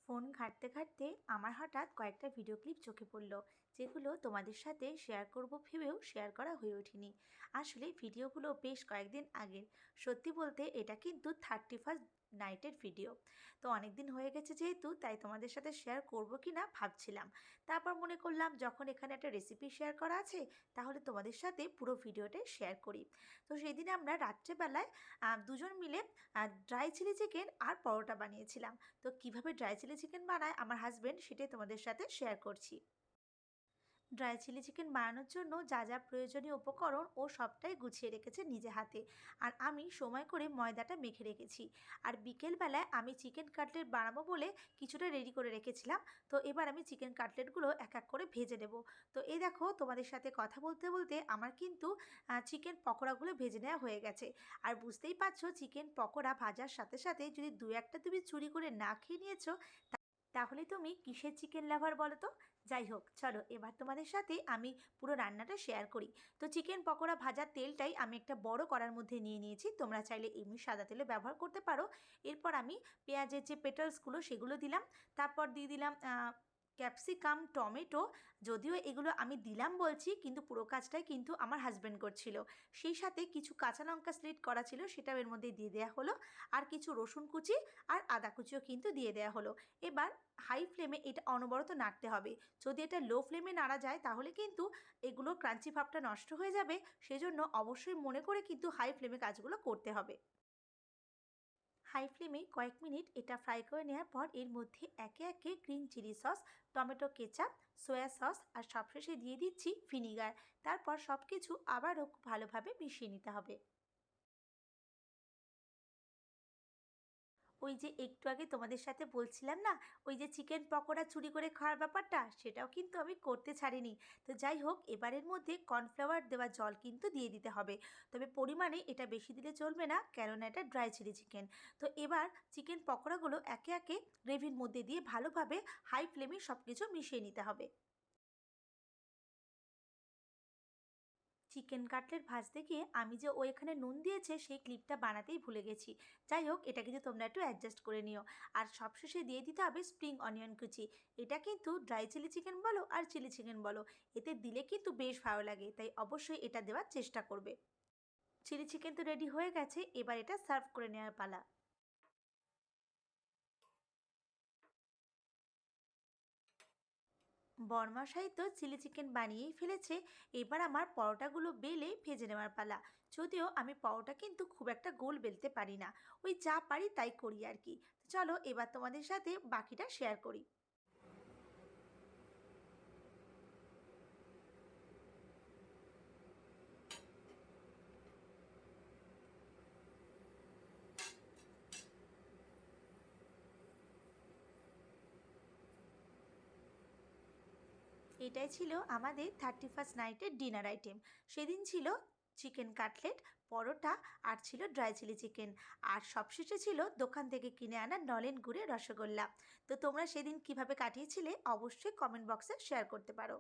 Phone ঘাঁটতে ঘাঁটতে আমার হঠাৎ কয়েকটা ভিডিও ক্লিপ চোখে পড়লো, যেগুলো তোমাদের সাথে শেয়ার করব ভেবেও শেয়ার করা হয়ে ওঠেনি। আসলে ভিডিওগুলো বেশ কয়েকদিন আগের। সত্যি বলতে এটা কিন্তু 31st নাইটের ভিডিও। তো অনেক দিন হয়ে গেছে যেহেতু, তাই তোমাদের সাথে শেয়ার করব কি না ভাবছিলাম। তারপর মনে করলাম যখন এখানে একটা রেসিপি শেয়ার করা আছে, তাহলে তোমাদের সাথে পুরো ভিডিওটাই শেয়ার করি। তো সেদিন আমরা রাত্রেবেলায় দুজন মিলে ড্রাই চিলি চিকেন আর পরোটা বানিয়েছিলাম। তো কিভাবে ড্রাই চিলি চিকেন বানায় আমার হাজব্যান্ড, সেটাই তোমাদের সাথে শেয়ার করছি। ড্রাই চিলি চিকেন বানানোর জন্য যা যা প্রয়োজনীয় উপকরণ ও সবটাই গুছিয়ে রেখেছে নিজে হাতে। আর আমি সময় করে ময়দাটা মেখে রেখেছি। আর বিকেলবেলায় আমি চিকেন কাটলেট বানাবো বলে কিছুটা রেডি করে রেখেছিলাম। তো এবার আমি চিকেন কাটলেটগুলো এক এক করে ভেজে নেব। তো এই দেখো, তোমাদের সাথে কথা বলতে বলতে আমার কিন্তু চিকেন পকোড়াগুলো ভেজে নেওয়া হয়ে গেছে। আর বুঝতেই পারছো, চিকেন পকোড়া ভাজার সাথে সাথে যদি দু একটা তুমি চুরি করে না খেয়ে নিয়েছো, তাহলে তুমি কিসের চিকেন লাভার বলো তো। যাই হোক, চলো এবার তোমাদের সাথে আমি পুরো রান্নাটা শেয়ার করি। তো চিকেন পকোড়া ভাজার তেলটাই আমি একটা বড় কড়ার মধ্যে নিয়ে নিয়েছি, তোমরা চাইলে এমনি সাদা তেলে ব্যবহার করতে পারো। এরপর আমি পেঁয়াজের যে পেটালসগুলো সেগুলো দিলাম। তারপর দিয়ে দিলাম ক্যাপসিকাম, টমেটো। যদিও এগুলো আমি দিলাম বলছি, কিন্তু পুরো কাজটাই কিন্তু আমার হাজব্যান্ড করছিল। সেই সাথে কিছু কাঁচা লঙ্কা স্লিট করা ছিল, সেটাও এর মধ্যে দিয়ে দেওয়া হলো। আর কিছু রসুন কুচি আর আদা কুচিও কিন্তু দিয়ে দেওয়া হলো। এবার হাই ফ্লেমে এটা অনবরত নাড়তে হবে। যদি এটা লো ফ্লেমে নাড়া যায় তাহলে কিন্তু এগুলো ক্রাঞ্চি ভাবটা নষ্ট হয়ে যাবে। সেজন্য অবশ্যই মনে করে কিন্তু হাই ফ্লেমে কাজগুলো করতে হবে। হাই ফ্লেমে কয়েক মিনিট এটা ফ্রাই করে নেওয়ার পর এর মধ্যে একে একে green chilli sauce, tomato ketchup, soya sauce আর সবশেষে দিয়ে দিচ্ছি ভিনিগার। তারপর সব কিছু আবারও খুব ভালোভাবে মিশিয়ে নিতে হবে। ওই যে একটু আগে তোমাদের সাথে বলছিলাম না, ওই যে চিকেন পকোড়া চুরি করে খাওয়ার ব্যাপারটা, সেটাও কিন্তু আমি করতে ছাড়িনি। তো যাই হোক, এবারের মধ্যে কর্নফ্লাওয়ার দেওয়া জল কিন্তু দিয়ে দিতে হবে। তবে পরিমাণে এটা বেশি দিলে চলবে না, কেননা এটা ড্রাই চিলি চিকেন। তো এবার চিকেন পকোড়াগুলো একে একে গ্রেভির মধ্যে দিয়ে ভালোভাবে হাই ফ্লেমে সব কিছু মিশিয়ে নিতে হবে। চিকেন কাটলেট ভাজতে গিয়ে আমি যে এখানে নুন দিয়েছে সেই ক্লিপটা বানাতেই ভুলে গেছি। যাই হোক, এটা কিন্তু তোমরা একটু অ্যাডজাস্ট করে নিও। আর সবশেষে দিয়ে দিতে হবে স্প্রিং অনিয়ন কুচি। এটা কিন্তু ড্রাই চিলি চিকেন বলো আর চিলি চিকেন বলো, এতে দিলে কিন্তু বেশ ভালো লাগে, তাই অবশ্যই এটা দেওয়ার চেষ্টা করবে। চিলি চিকেন তো রেডি হয়ে গেছে, এবার এটা সার্ভ করে নেওয়ার পালা। বরমশাই তো চিলি চিকেন বানিয়েই ফেলেছে। এবার আমার পরোটাগুলো বেলে ভেজে নেওয়ার পালা। যদিও আমি পরোটা কিন্তু খুব একটা গোল বেলতে পারি না, ওই যা পারি তাই করি আর কি। তো চলো এবার তোমাদের সাথে বাকিটা শেয়ার করি। এটাই ছিল আমাদের 31st নাইটের ডিনার আইটেম। সেদিন ছিল চিকেন কাটলেট, পরোটা, আর ছিল ড্রাই চিলি চিকেন। আর সবশেষে ছিল দোকান থেকে কিনে আনা নলেন গুড়ের রসগোল্লা। তো তোমরা সেদিন কিভাবে কাটিয়েছিলে অবশ্যই কমেন্ট বক্সে শেয়ার করতে পারো।